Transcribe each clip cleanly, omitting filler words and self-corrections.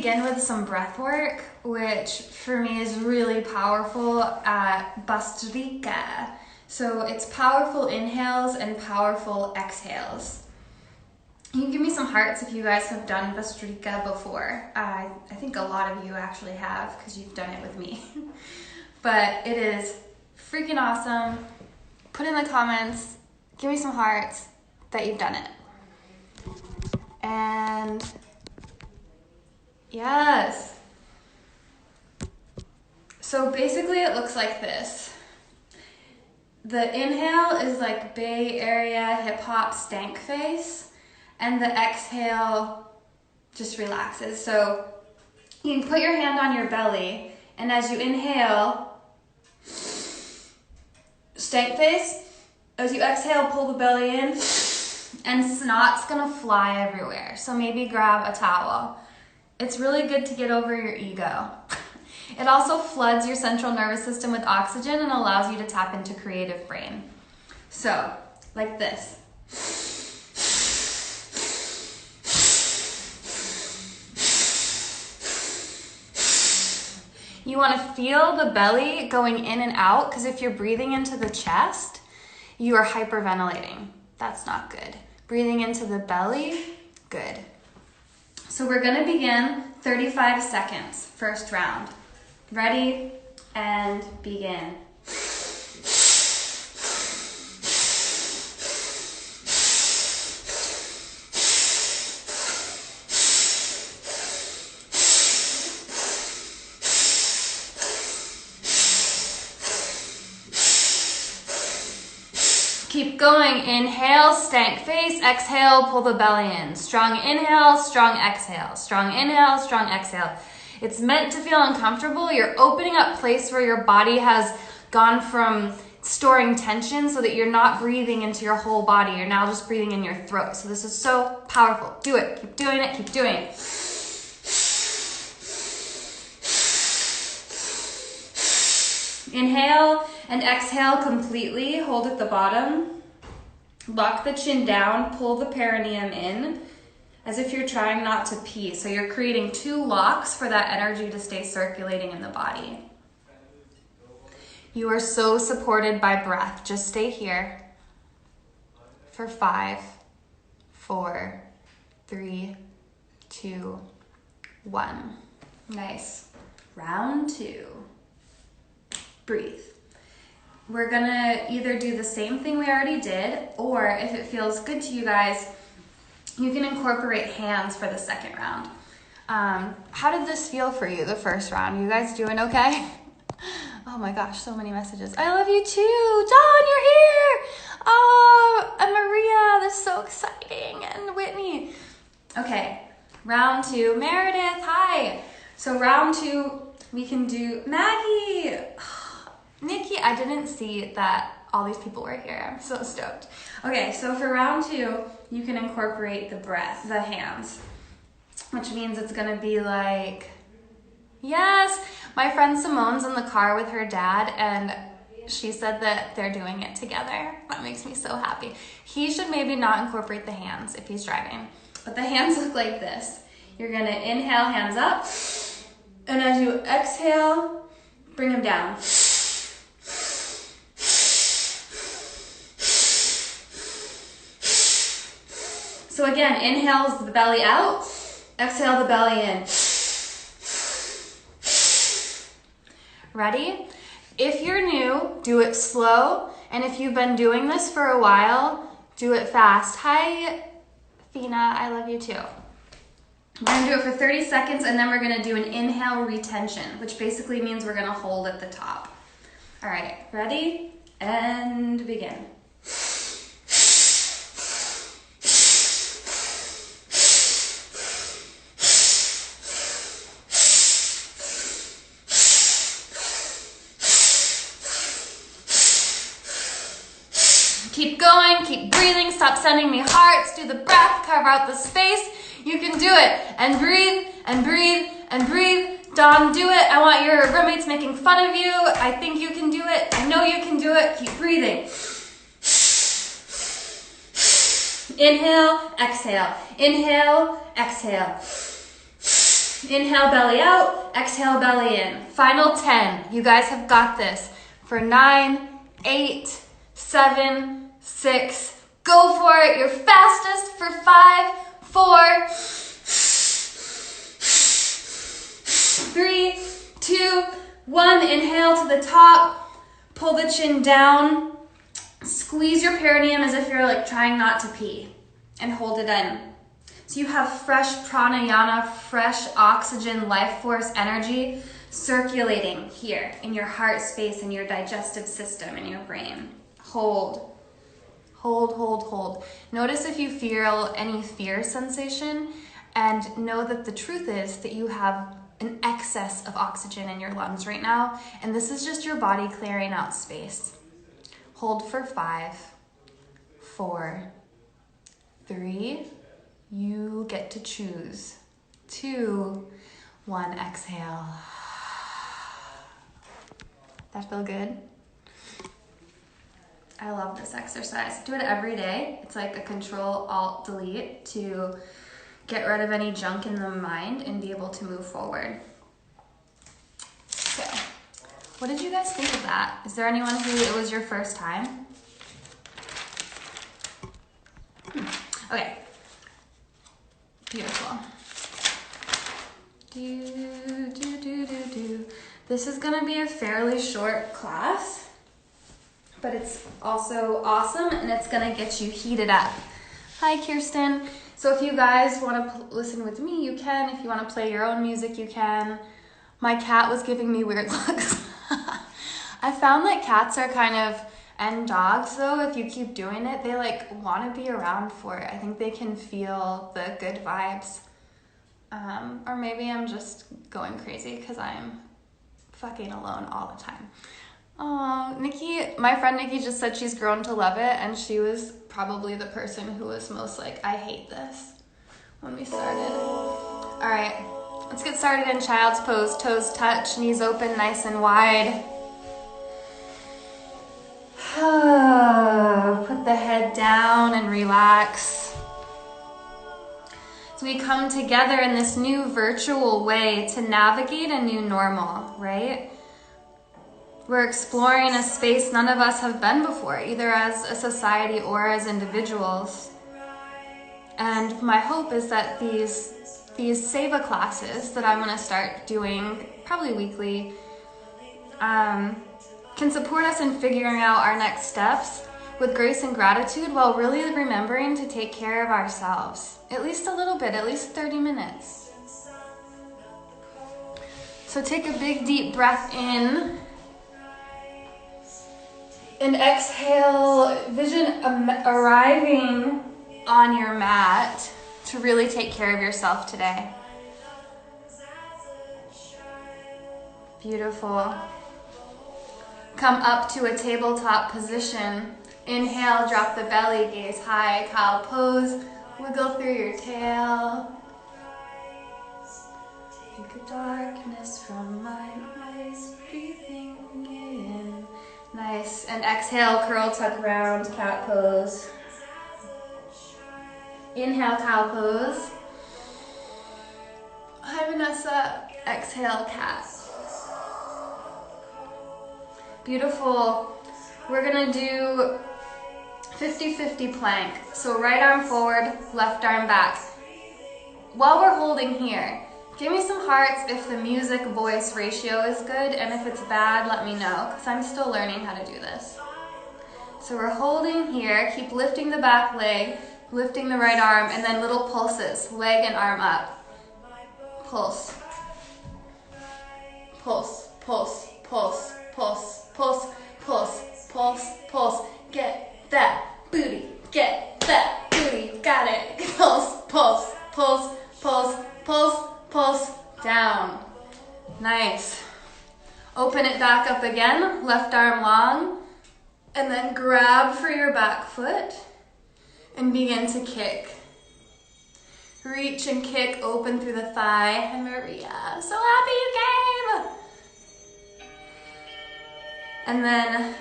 begin with some breath work, which for me is really powerful at Bastrika. So it's powerful inhales and powerful exhales. You can give me some hearts if you guys have done Bastrika before. I think a lot of you actually have because you've done it with me. But it is freaking awesome. Put in the comments, give me some hearts that you've done it. And yes. So basically it looks like this. The inhale is like Bay Area hip hop stank face, and the exhale just relaxes. So you can put your hand on your belly, and as you inhale, stank face. As you exhale, pull the belly in, and snot's gonna fly everywhere. So maybe grab a towel. It's really good to get over your ego. It also floods your central nervous system with oxygen and allows you to tap into creative brain. So, like this. You want to feel the belly going in and out, because if you're breathing into the chest, you are hyperventilating. That's not good. Breathing into the belly, good. So we're gonna begin 35 seconds, first round. Ready, and begin. Keep going. Inhale, stank face. Exhale, pull the belly in. Strong inhale, strong exhale. Strong inhale, strong exhale. It's meant to feel uncomfortable. You're opening up place where your body has gone from storing tension so that you're not breathing into your whole body. You're now just breathing in your throat. So this is so powerful. Do it. Keep doing it. Keep doing it. Inhale and exhale completely. Hold at the bottom. Lock the chin down. Pull the perineum in as if you're trying not to pee. So you're creating 2 locks for that energy to stay circulating in the body. You are so supported by breath. Just stay here for 5, 4, 3, 2, 1. Nice. Round 2. Breathe. We're gonna either do the same thing we already did, or if it feels good to you guys, you can incorporate hands for the second round. How did this feel for you, the first round? You guys doing okay? Oh my gosh, so many messages. I love you too. Dawn, you're here. Oh, and Maria, this is so exciting. And Whitney. Okay, round 2. Meredith, hi. So round 2, we can do Maggie. Nikki, I didn't see that all these people were here. I'm so stoked. Okay, so for round 2, you can incorporate the breath, the hands, which means it's gonna be like, yes, my friend Simone's in the car with her dad, and she said that they're doing it together. That makes me so happy. He should maybe not incorporate the hands if he's driving, but the hands look like this. You're gonna inhale, hands up, and as you exhale, bring them down. So again, inhale the belly out, exhale the belly in. Ready? If you're new, do it slow. And if you've been doing this for a while, do it fast. Hi, Fina, I love you too. We're gonna do it for 30 seconds, and then we're gonna do an inhale retention, which basically means we're gonna hold at the top. All right, ready? And begin. Keep going, keep breathing, stop sending me hearts, do the breath, carve out the space. You can do it, and breathe, and breathe, and breathe. Dawn, do it. I want your roommates making fun of you. I think you can do it. I know you can do it. Keep breathing. Inhale, exhale. Inhale, exhale. Inhale, belly out. Exhale, belly in. Final 10. You guys have got this. For 9, 8, 7, 6. Go for it. Your fastest for 5, 4, 3, 2, 1. Inhale to the top. Pull the chin down. Squeeze your perineum as if you're like trying not to pee. And hold it in. So you have fresh pranayama, fresh oxygen, life force energy circulating here in your heart space, in your digestive system, in your brain. Hold. Hold, hold, hold. Notice if you feel any fear sensation, and know that the truth is that you have an excess of oxygen in your lungs right now, and this is just your body clearing out space. Hold for 5, 4, 3, you get to choose. 2, 1, exhale. That feel good? I love this exercise. Do it every day. It's like a Control-Alt-Delete to get rid of any junk in the mind and be able to move forward. Okay. What did you guys think of that? Is there anyone who it was your first time? Okay. Beautiful. This is gonna be a fairly short class, but it's also awesome and it's gonna get you heated up. Hi, Kirsten. So if you guys wanna listen with me, you can. If you wanna play your own music, you can. My cat was giving me weird looks. I found that cats are kind of, and dogs though, if you keep doing it, they like wanna be around for it. I think they can feel the good vibes. Or maybe I'm just going crazy because I'm fucking alone all the time. Oh, Nikki, my friend Nikki just said she's grown to love it, and she was probably the person who was most like, I hate this when we started. All right, let's get started in child's pose. Toes touch, knees open, nice and wide. Put the head down and relax. So we come together in this new virtual way to navigate a new normal, right? We're exploring a space none of us have been before, either as a society or as individuals. And my hope is that these Seva classes that I'm gonna start doing probably weekly can support us in figuring out our next steps with grace and gratitude while really remembering to take care of ourselves. At least a little bit, at least 30 minutes. So take a big deep breath in and exhale, vision arriving on your mat to really take care of yourself today. Beautiful. Come up to a tabletop position. Inhale, drop the belly, gaze high, cow pose. Wiggle through your tail. Take a darkness from my eyes, breathing in. Nice, and exhale, curl, tuck, round, cat pose. Inhale, cow pose. Hi, Vanessa. Exhale, cat. Beautiful. We're gonna do 50-50 plank. So right arm forward, left arm back. While we're holding here, give me some hearts if the music-voice ratio is good, and if it's bad, let me know, because I'm still learning how to do this. So we're holding here, keep lifting the back leg, lifting the right arm, and then little pulses, leg and arm up. Pulse. Pulse, pulse, pulse, pulse, pulse, pulse, pulse, pulse. Get that booty, get that booty, got it. Pulse, pulse, pulse, pulse, pulse, pulse, down. Nice. Open it back up again, left arm long, and then grab for your back foot and begin to kick. Reach and kick, open through the thigh. And Maria, I'm so happy you came. And then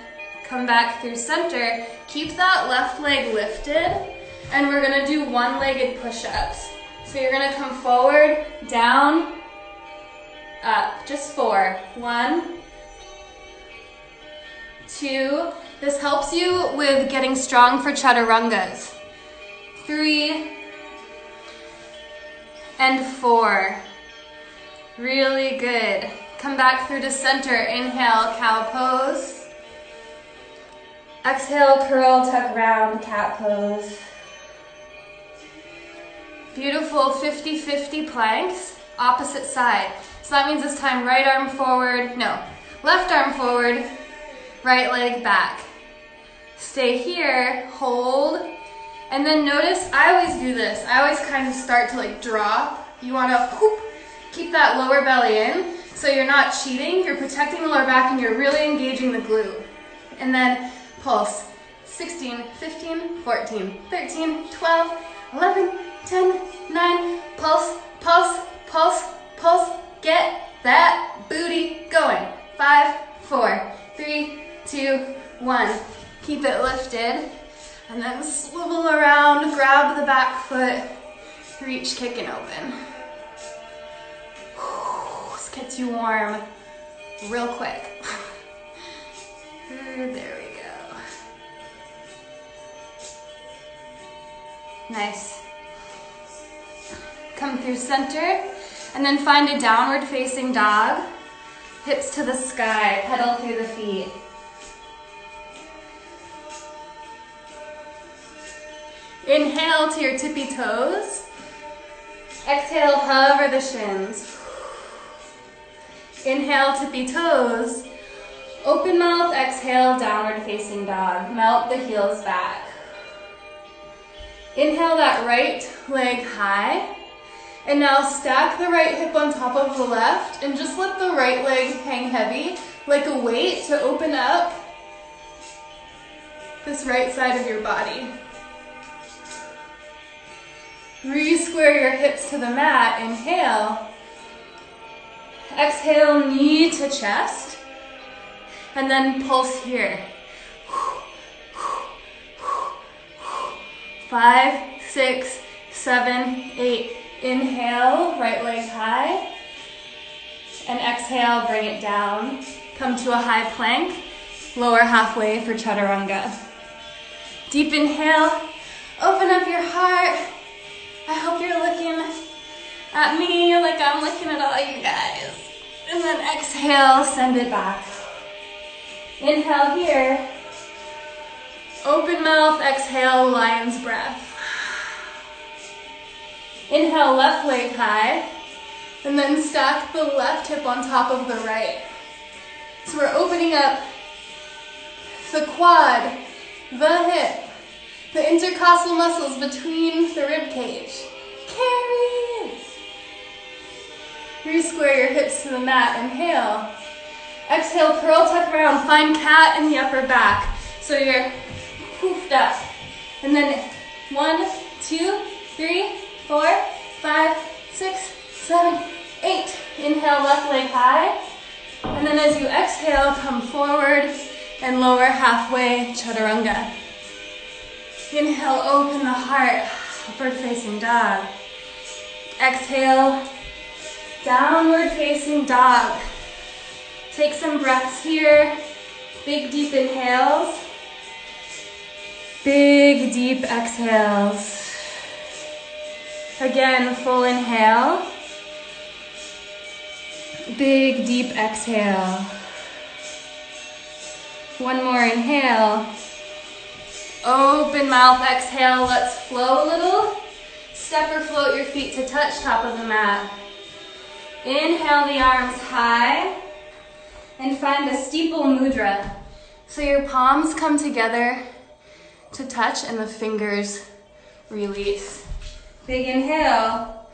come back through center. Keep that left leg lifted, and we're gonna do one-legged push-ups. So you're gonna come forward, down, up. Just 4. 1, 2. This helps you with getting strong for chaturangas. 3 and 4. Really good. Come back through to center. Inhale, cow pose. Exhale, curl, tuck round, cat pose. Beautiful 50-50 planks, opposite side. So that means this time right arm forward, no, left arm forward, right leg back. Stay here, hold, and then notice, I always do this. I always kind of start to like drop. You want to keep that lower belly in, so you're not cheating, you're protecting the lower back and you're really engaging the glute. And then pulse, 16, 15, 14, 13, 12, 11, 10, 9, pulse, pulse, pulse, pulse. Get that booty going. 5, 4, 3, 2, 1. Keep it lifted. And then swivel around, grab the back foot, reach, kick, and open. This gets you warm real quick. There we go. Nice. Come through center, and then find a downward facing dog. Hips to the sky, pedal through the feet. Inhale to your tippy toes. Exhale, hover the shins. Inhale, tippy toes. Open mouth, exhale, downward facing dog. Melt the heels back. Inhale that right leg high. And now stack the right hip on top of the left and just let the right leg hang heavy like a weight to open up this right side of your body. Re-square your hips to the mat. Inhale. Exhale, knee to chest. And then pulse here. 5, 6, 7, 8. Inhale, right leg high. And exhale, bring it down. Come to a high plank. Lower halfway for chaturanga. Deep inhale. Open up your heart. I hope you're looking at me like I'm looking at all you guys. And then exhale, send it back. Inhale here. Open mouth, exhale, lion's breath. Inhale, left leg high. And then stack the left hip on top of the right. So we're opening up the quad, the hip, the intercostal muscles between the rib cage. Carry. Re-square your hips to the mat. Inhale. Exhale, curl, tuck around. Find cat in the upper back. So you're poofed up. And then 1, 2, 3, 4, 5, 6, 7, 8. Inhale, left leg high. And then as you exhale, come forward and lower halfway, chaturanga. Inhale, open the heart, upward facing dog. Exhale, downward facing dog. Take some breaths here. Big deep inhales. Big deep exhales. Again, full inhale. Big deep exhale. One more inhale. Open mouth, exhale. Let's flow a little. Step or float your feet to touch top of the mat. Inhale the arms high and find a steeple mudra. So your palms come together to touch and the fingers release. Big inhale.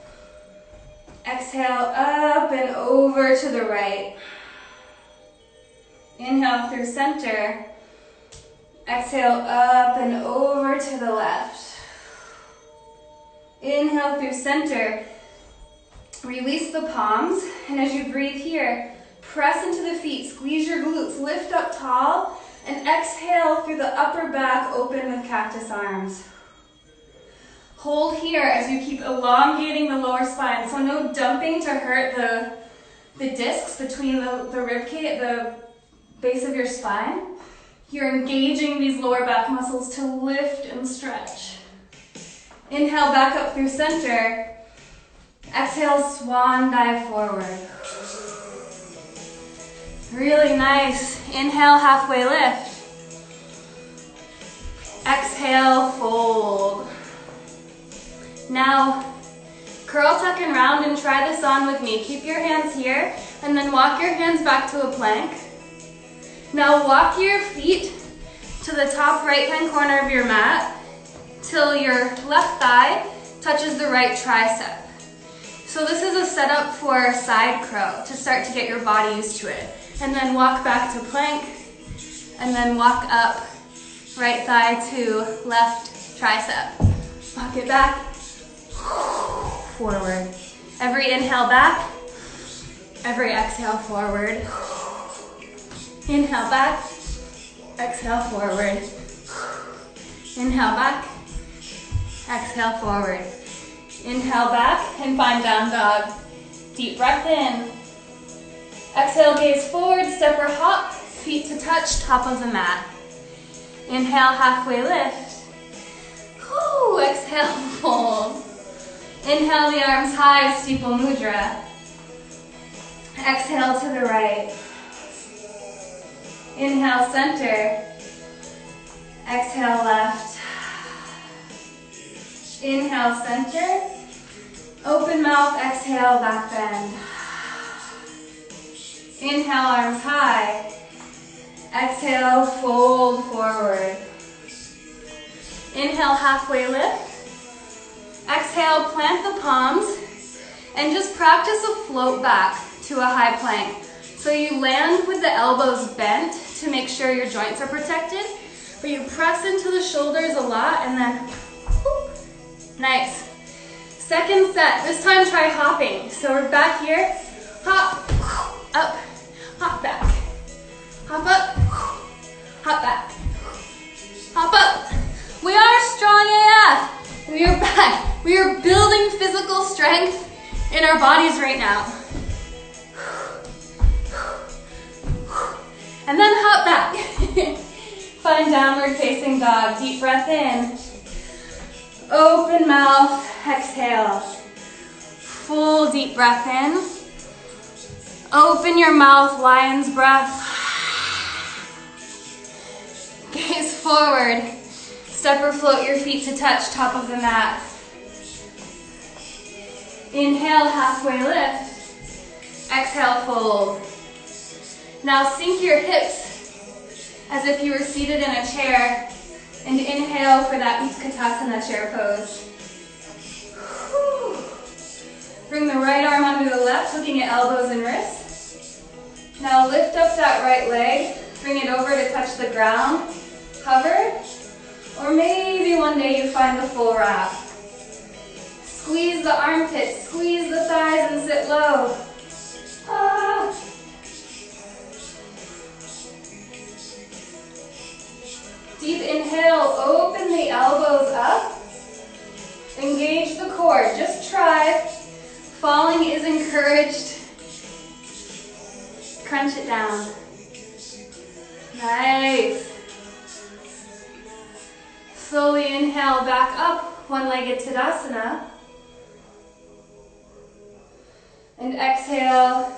Exhale up and over to the right. Inhale through center. Exhale up and over to the left. Inhale through center. Release the palms, and as you breathe here, press into the feet, squeeze your glutes, lift up tall, and exhale through the upper back, open with cactus arms. Hold here as you keep elongating the lower spine, so no dumping to hurt the discs between the rib cage, the base of your spine. You're engaging these lower back muscles to lift and stretch. Inhale, back up through center. Exhale, swan dive forward. Really nice. Inhale, halfway lift. Exhale, fold. Now, curl, tuck, and round, and try this on with me. Keep your hands here, and then walk your hands back to a plank. Now walk your feet to the top right-hand corner of your mat till your left thigh touches the right tricep. So this is a setup for side crow to start to get your body used to it. And then walk back to plank, and then walk up, right thigh to left tricep. Walk it back, forward. Every inhale back, every exhale forward. Inhale back, exhale forward. Inhale back, exhale forward. Inhale back and find down dog. Deep breath in. Exhale, gaze forward, step or hop, feet to touch, top of the mat. Inhale, halfway lift. Whew, exhale, fold. Inhale, the arms high, steeple mudra. Exhale to the right. Inhale, center. Exhale, left. Inhale, center. Open mouth, exhale, back bend. Inhale, arms high. Exhale, fold forward. Inhale, halfway lift. Exhale, plant the palms and just practice a float back to a high plank. So you land with the elbows bent to make sure your joints are protected, but you press into the shoulders a lot and then, whoop, nice. Second set, this time try hopping. So we're back here, hop, up, hop back, hop up, hop back, hop up. We are strong AF. We are back. We are building physical strength in our bodies right now. And then hop back. Find downward facing dog. Deep breath in. Open mouth, exhale. Full deep breath in. Open your mouth, lion's breath. Gaze forward. Step or float your feet to touch top of the mat. Inhale, halfway lift. Exhale, fold. Now sink your hips as if you were seated in a chair and inhale for that Utkatasana chair pose. Whew. Bring the right arm under the left, looking at elbows and wrists. Now lift up that right leg, bring it over to touch the ground, hover, or maybe one day you find the full wrap. Squeeze the armpits, squeeze the thighs and sit low. Ah. Deep inhale, open the elbows up. Engage the core, just try. Falling is encouraged. Crunch it down. Nice. Slowly inhale back up, one-legged Tadasana. And exhale,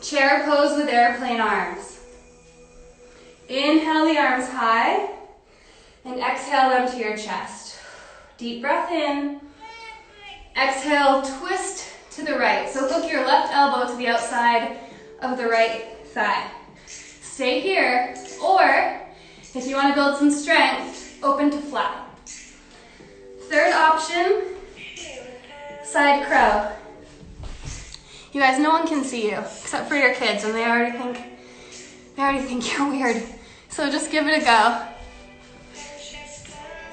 chair pose with airplane arms. Inhale the arms high, and exhale them to your chest. Deep breath in. Exhale, twist to the right. So hook your left elbow to the outside of the right thigh. Stay here, or if you want to build some strength, open to flat. Third option, side crow. You guys, no one can see you except for your kids, and they already think you're weird. So just give it a go.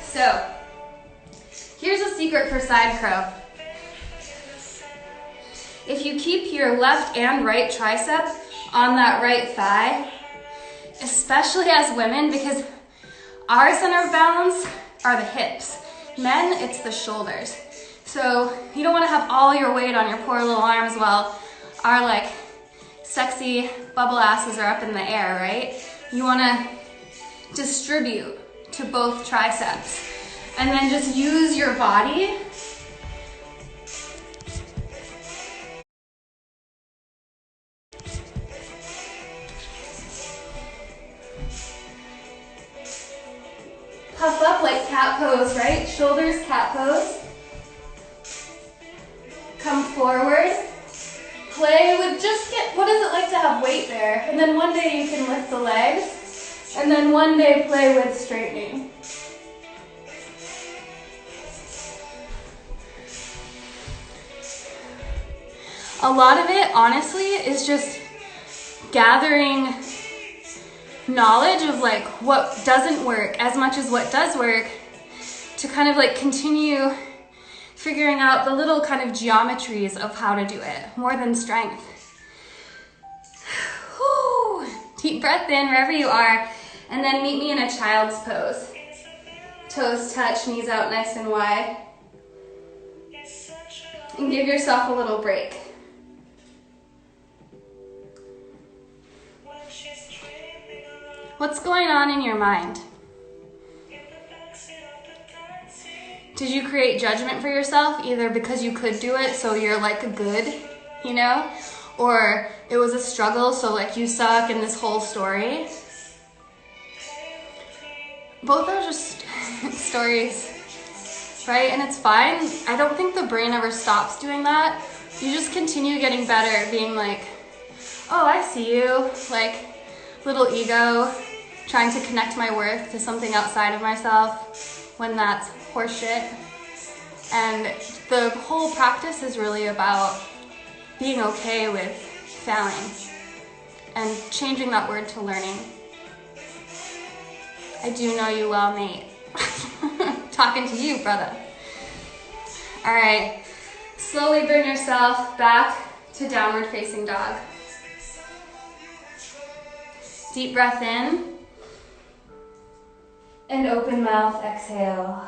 So, here's a secret for side crow. If you keep your left and right tricep on that right thigh, especially as women, because our center of balance are the hips. Men, it's the shoulders. So you don't want to have all your weight on your poor little arms while our sexy bubble asses are up in the air, right? You wanna distribute to both triceps. And then just use your body puff up like cat pose, right? Shoulders, cat pose. Come forward. Play with just what is it like to have weight there? And then one day you can lift the legs. And then one day play with straightening. A lot of it, honestly, is just gathering knowledge of like what doesn't work as much as what does work, to kind of like continue figuring out the little kind of geometries of how to do it, more than strength. Whew. Deep breath in wherever you are, and then meet me in a child's pose. Toes touch, knees out nice and wide. And give yourself a little break. What's going on in your mind? Did you create judgment for yourself, either because you could do it, so you're like good, you know? Or it was a struggle, so like you suck in this whole story? Both are just stories, right? And it's fine. I don't think the brain ever stops doing that. You just continue getting better, being like, oh, I see you, like little ego, trying to connect my worth to something outside of myself when that's horseshit. And the whole practice is really about being okay with failing and changing that word to learning. I do know you well, mate. Talking to you, brother. All right, slowly bring yourself back to downward facing dog. Deep breath in and open mouth, exhale.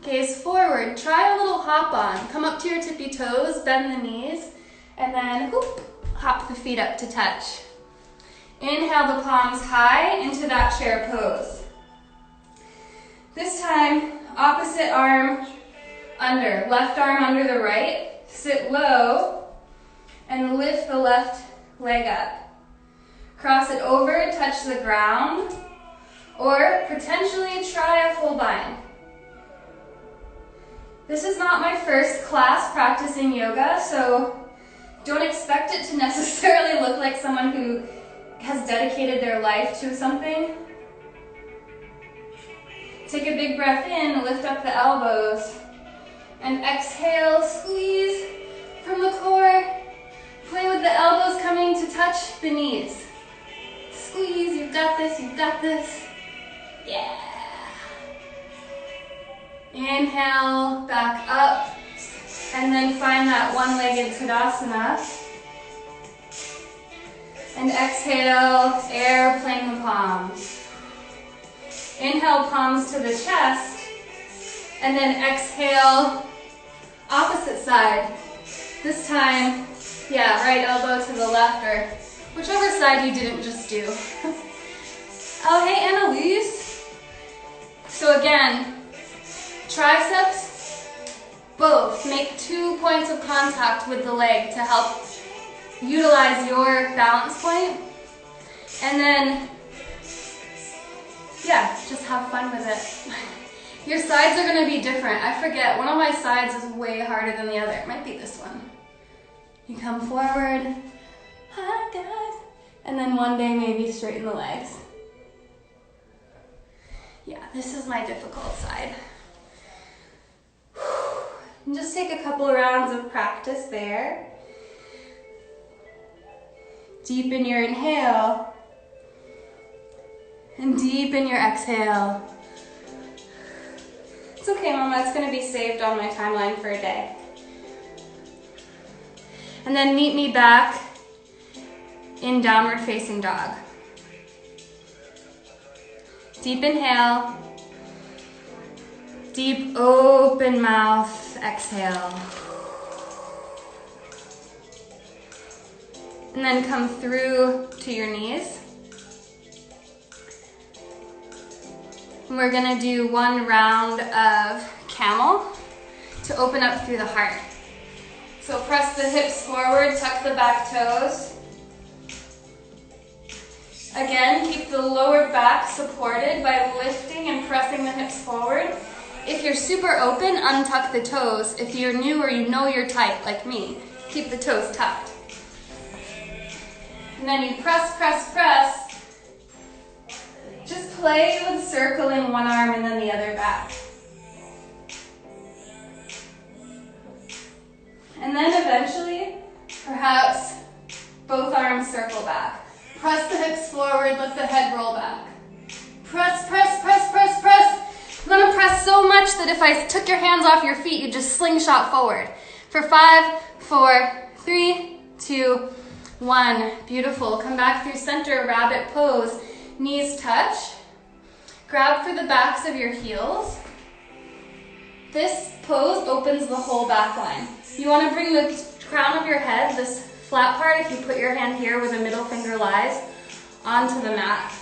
Gaze forward, try a little hop on. Come up to your tippy toes, bend the knees, and then whoop, hop the feet up to touch. Inhale the palms high into that chair pose. This time, opposite arm under, left arm under the right, sit low, and lift the left leg up. Cross it over, touch the ground, or potentially try a full bind. This is not my first class practicing yoga, so don't expect it to necessarily look like someone who has dedicated their life to something. Take a big breath in, lift up the elbows, and exhale, squeeze from the core. Play with the elbows coming to touch the knees. Squeeze, you've got this, you've got this. Yeah. Inhale, back up, and then find that one-legged Tadasana. And exhale, airplane the palms. Inhale, palms to the chest, and then exhale, opposite side. This time, yeah, right elbow to the left, or whichever side you didn't just do. Oh, hey, Annalise. So again, triceps, both. Make 2 points of contact with the leg to help utilize your balance point. And then, yeah, just have fun with it. Your sides are gonna be different. I forget, one of my sides is way harder than the other. It might be this one. You come forward, hi guys. And then one day maybe straighten the legs. Yeah, this is my difficult side. And just take a couple rounds of practice there. Deepen your inhale. And deepen your exhale. It's okay, Mama, it's gonna be saved on my timeline for a day. And then meet me back in downward facing dog. Deep inhale. Deep open mouth, exhale. And then come through to your knees. And we're gonna do one round of camel to open up through the heart. So press the hips forward, tuck the back toes. Again, keep the lower back supported by lifting and pressing the hips forward. If you're super open, untuck the toes. If you're new or you know you're tight, like me, keep the toes tucked. And then you press, press, press. Just play with circling one arm and then the other back. And then eventually, perhaps both arms circle back. Press the hips forward, let the head roll back. Press, press, press, press, press. I'm gonna press so much that if I took your hands off your feet, you just slingshot forward. For 5, 4, 3, 2, 1. Beautiful. Come back through center, rabbit pose. Knees touch. Grab for the backs of your heels. This pose opens the whole back line. You want to bring the crown of your head, this flat part, if you put your hand here where the middle finger lies, onto the mat.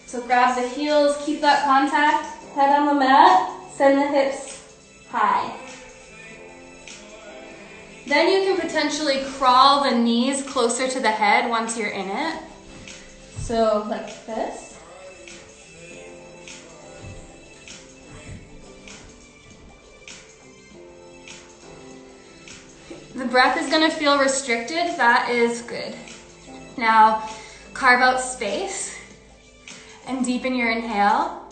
So grab the heels, keep that contact, head on the mat, send the hips high. Then you can potentially crawl the knees closer to the head once you're in it. So like this. The breath is going to feel restricted. That is good. Now, carve out space and deepen your inhale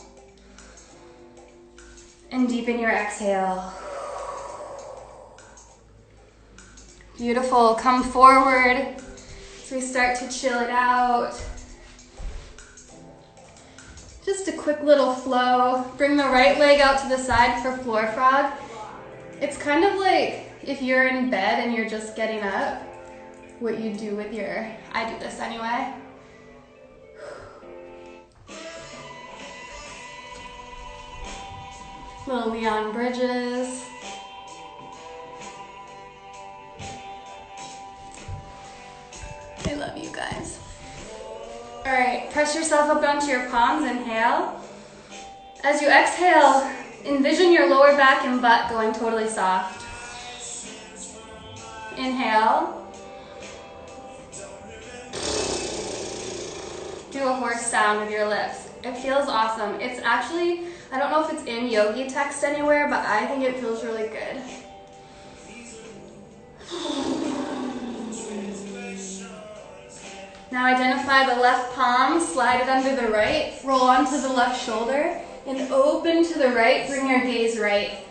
and deepen your exhale. Beautiful. Come forward as we start to chill it out. Just a quick little flow. Bring the right leg out to the side for floor frog. It's kind of like if you're in bed and you're just getting up, what you do with your, I do this anyway. Little Leon Bridges. I love you guys. All right, press yourself up onto your palms, inhale. As you exhale, envision your lower back and butt going totally soft. Inhale. Do a horse sound with your lips. It feels awesome. It's actually, I don't know if it's in yogi text anywhere, but I think it feels really good. Now identify the left palm, slide it under the right, roll onto the left shoulder, and open to the right, bring your gaze right.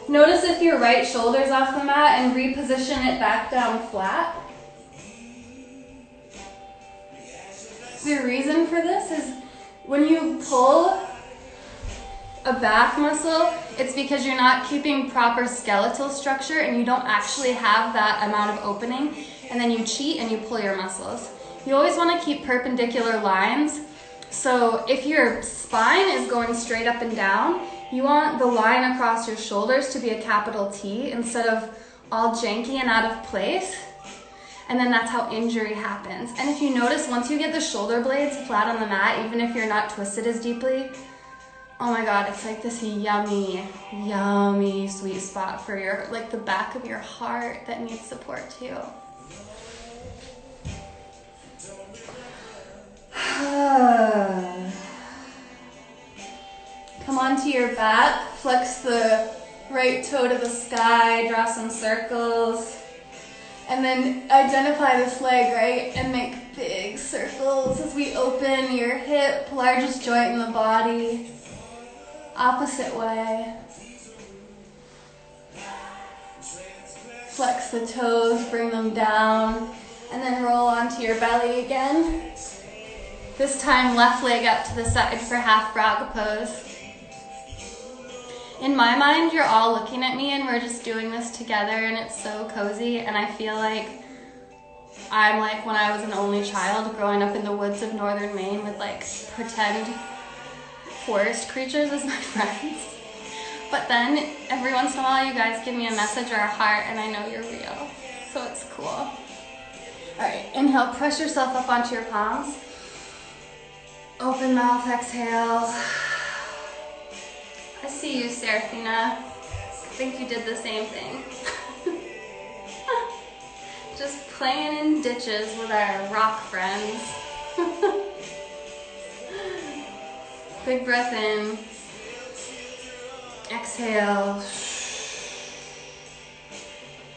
Notice if your right shoulder's off the mat and reposition it back down flat. The reason for this is when you pull a back muscle, it's because you're not keeping proper skeletal structure and you don't actually have that amount of opening, and then you cheat and you pull your muscles. You always want to keep perpendicular lines. So if your spine is going straight up and down, you want the line across your shoulders to be a capital T instead of all janky and out of place. And then that's how injury happens. And if you notice, once you get the shoulder blades flat on the mat, even if you're not twisted as deeply, oh my God, it's like this yummy, yummy sweet spot for your, like the back of your heart that needs support too. Come onto your back, flex the right toe to the sky, draw some circles, and then identify this leg, right? And make big circles as we open your hip, largest joint in the body, opposite way. Flex the toes, bring them down, and then roll onto your belly again. This time, left leg out to the side for half frog pose. In my mind, you're all looking at me and we're just doing this together and it's so cozy, and I feel like I'm like when I was an only child growing up in the woods of northern Maine with like pretend forest creatures as my friends. But then every once in a while you guys give me a message or a heart and I know you're real. so it's cool. All right, inhale, press yourself up onto your palms. Open mouth, exhale. I see you, Serafina. I think you did the same thing. Just playing in ditches with our rock friends. Big breath in. Exhale.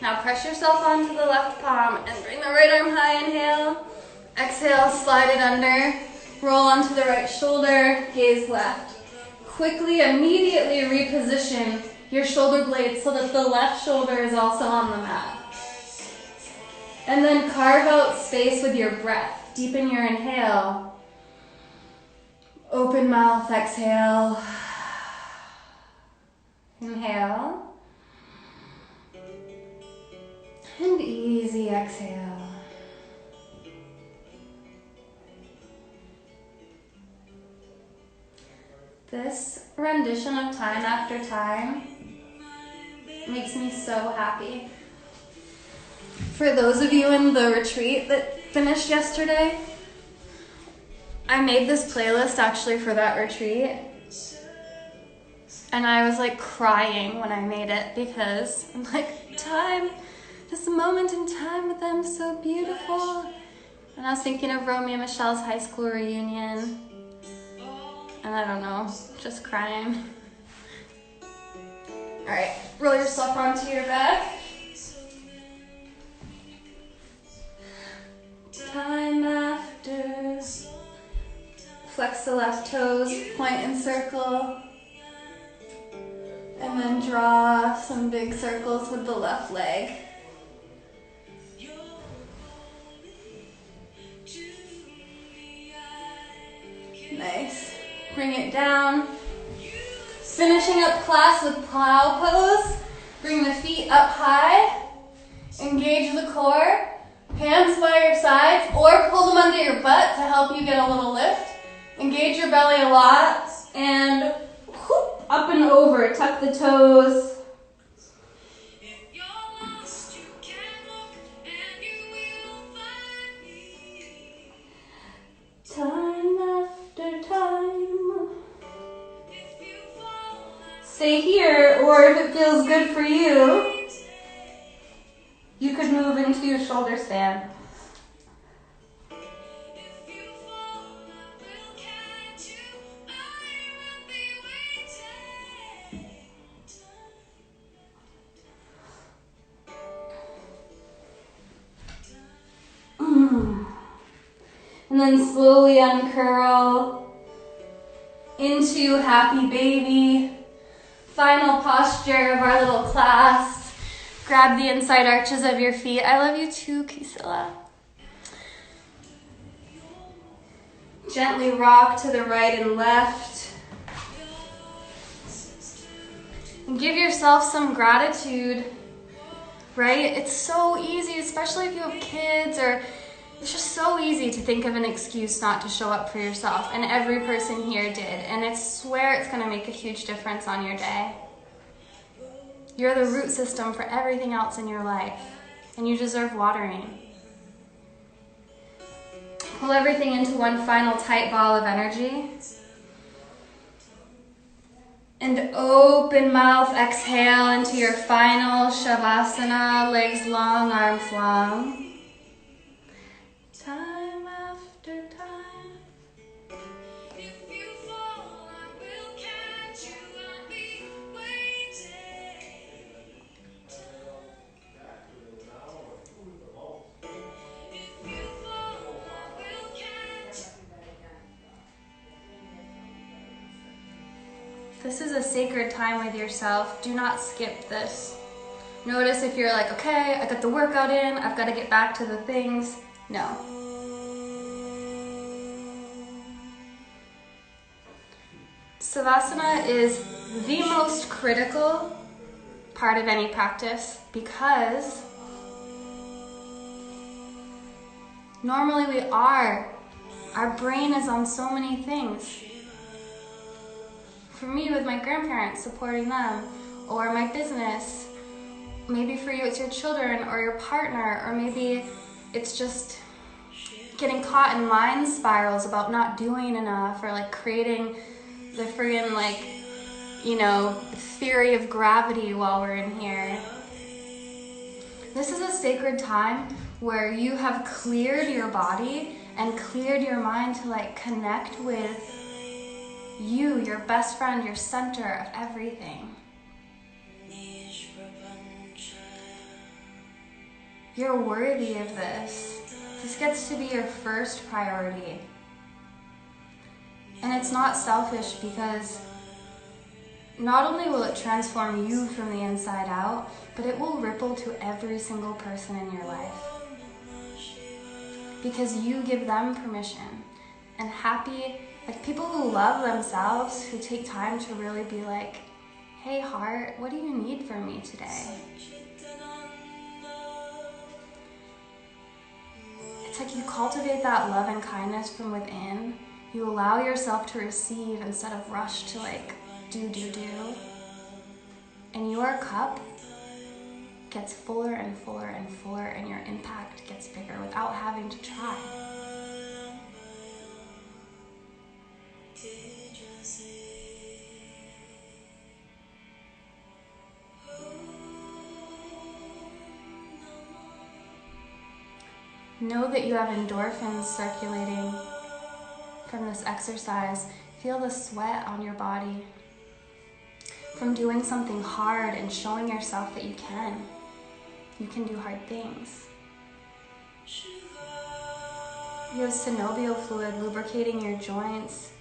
Now press yourself onto the left palm and bring the right arm high. Inhale. Exhale, slide it under. Roll onto the right shoulder, gaze left. Quickly, immediately reposition your shoulder blades so that the left shoulder is also on the mat. And then carve out space with your breath. Deepen your inhale. Open mouth, exhale. Inhale. And easy exhale. This rendition of time after time makes me so happy. For those of you in the retreat that finished yesterday, I made this playlist actually for that retreat. And I was like crying when I made it because I'm like, time, this moment in time with them, so beautiful. And I was thinking of Romeo and Michelle's high school reunion. And I don't know, just crying. All right, roll yourself onto your back. Time after. Flex the left toes, point and circle. And then draw some big circles with the left leg. Nice. Bring it down. Finishing up class with plow pose. Bring the feet up high. Engage the core. Hands by your sides or pull them under your butt to help you get a little lift. Engage your belly a lot and whoop, up and over. Tuck the toes. Time after time. Stay here, or if it feels good for you, you could move into your shoulder stand. And then slowly uncurl into happy baby. Final posture of our little class. Grab the inside arches of your feet. I love you too, Kisila. Gently rock to the right and left. And give yourself some gratitude, right? It's so easy, especially if you have kids, or it's just so easy to think of an excuse not to show up for yourself. And every person here did. And I swear it's going to make a huge difference on your day. You're the root system for everything else in your life. And you deserve watering. Pull everything into one final tight ball of energy. And open mouth, exhale into your final Shavasana, legs long, arms long. Time after time. If you fall, I will catch you. I'll be waiting. If you fall, I will catch you. This is a sacred time with yourself. Do not skip this. Notice if you're like, okay, I got the workout in, I've got to get back to the things. No. Savasana is the most critical part of any practice because normally our brain is on so many things. For me, with my grandparents, supporting them, or my business, maybe for you it's your children or your partner, or maybe it's just getting caught in mind spirals about not doing enough, or like creating the friggin' like, you know, theory of gravity while we're in here. This is a sacred time where you have cleared your body and cleared your mind to like connect with you, your best friend, your center of everything. You're worthy of this. This gets to be your first priority. And it's not selfish, because not only will it transform you from the inside out, but it will ripple to every single person in your life. Because you give them permission. And happy, like people who love themselves, who take time to really be like, hey heart, what do you need from me today? It's like you cultivate that love and kindness from within. You allow yourself to receive instead of rush to like do. And your cup gets fuller and fuller and fuller, and your impact gets bigger without having to try. Know that you have endorphins circulating from this exercise. Feel the sweat on your body from doing something hard and showing yourself that you can. You can do hard things. You have synovial fluid lubricating your joints.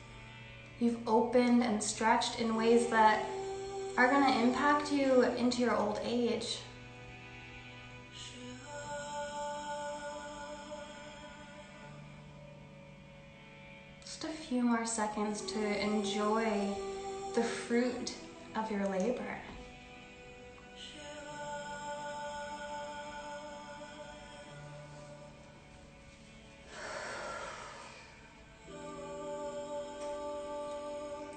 You've opened and stretched in ways that are going to impact you into your old age. Just a few more seconds to enjoy the fruit of your labor.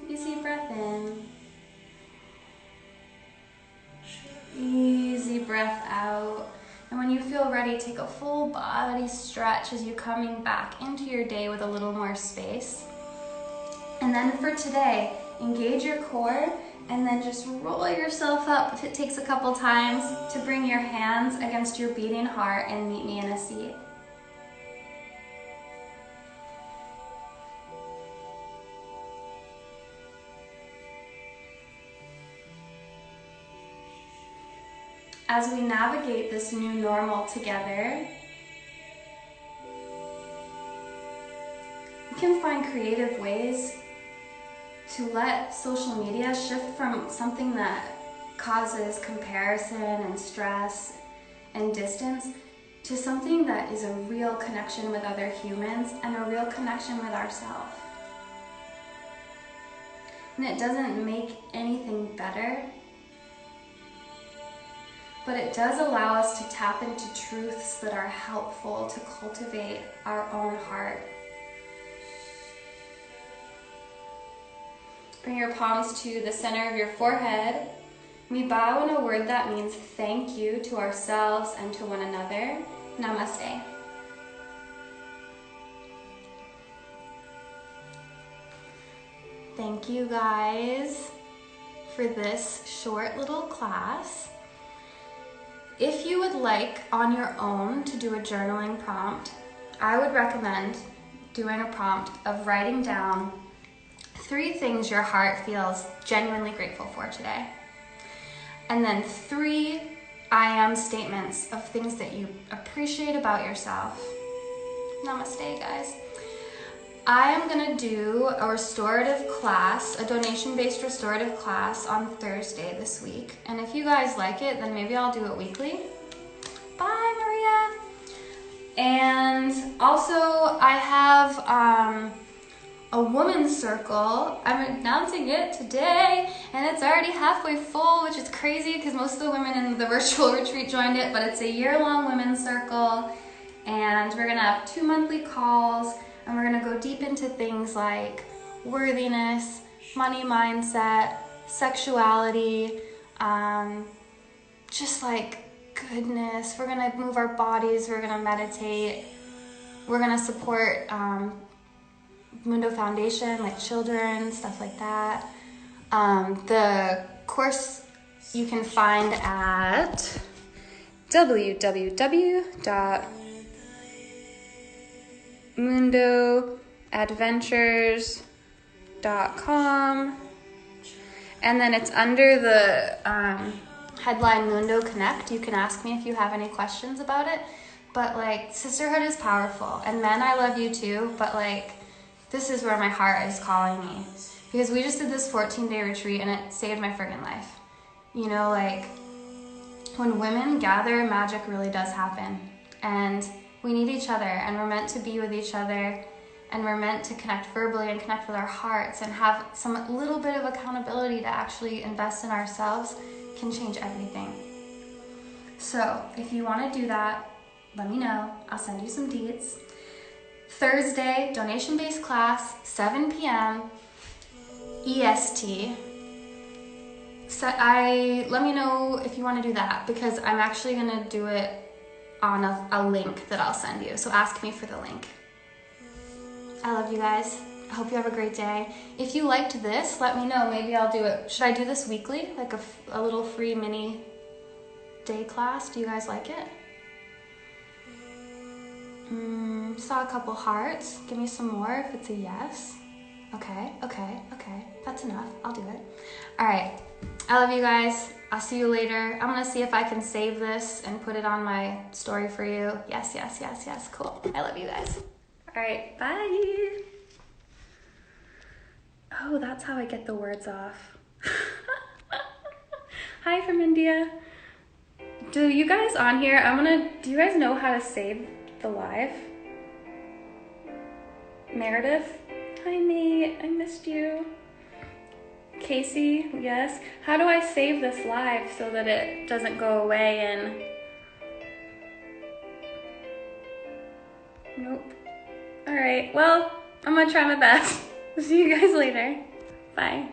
Easy breath in. Easy breath out. And when you feel ready, take a full body stretch as you're coming back into your day with a little more space. And then for today, engage your core and then just roll yourself up, if it takes a couple times, to bring your hands against your beating heart and meet me in a seat. As we navigate this new normal together, we can find creative ways to let social media shift from something that causes comparison and stress and distance to something that is a real connection with other humans and a real connection with ourselves. And it doesn't make anything better, but it does allow us to tap into truths that are helpful to cultivate our own heart. Bring your palms to the center of your forehead. We bow in a word that means thank you to ourselves and to one another. Namaste. Thank you guys for this short little class. If you would like on your own to do a journaling prompt, I would recommend doing a prompt of writing down 3 things your heart feels genuinely grateful for today. And then 3 I am statements of things that you appreciate about yourself. Namaste, guys. I am gonna do a restorative class, a donation-based restorative class on Thursday this week. And if you guys like it, then maybe I'll do it weekly. Bye, Maria. And also I have a women's circle. I'm announcing it today, and it's already halfway full, which is crazy because most of the women in the virtual retreat joined it, but it's a year-long women's circle, and we're gonna have 2 monthly calls, and we're gonna go deep into things like worthiness, money mindset, sexuality, just like goodness. We're gonna move our bodies, we're gonna meditate, we're gonna support Mundo Foundation, like children, stuff like that. The course you can find at www.mundoadventures.com, and then it's under the headline Mundo Connect. You can ask me if you have any questions about it. But like, sisterhood is powerful, and men, I love you too, but like, this is where my heart is calling me, because we just did this 14-day retreat and it saved my friggin' life. You know, like, when women gather, magic really does happen, and we need each other, and we're meant to be with each other, and we're meant to connect verbally and connect with our hearts and have some little bit of accountability to actually invest in ourselves can change everything. So if you want to do that, let me know. I'll send you some deets. Thursday, donation-based class, 7 p.m. EST. So let me know if you want to do that, because I'm actually going to do it on a link that I'll send you. So ask me for the link. I love you guys. I hope you have a great day. If you liked this, let me know. Maybe I'll do it. Should I do this weekly? Like a little free mini day class? Do you guys like it? Saw a couple hearts. Give me some more if it's a yes. Okay. That's enough. I'll do it. All right. I love you guys. I'll see you later. I'm going to see if I can save this and put it on my story for you. Yes. Cool. I love you guys. All right. Bye. Oh, that's how I get the words off. Hi from India. Do you guys on here, do you guys know how to save the live? Meredith? Hi, mate. I missed you. Casey? Yes. How do I save this live so that it doesn't go away and... Nope. All right. Well, I'm going to try my best. See you guys later. Bye.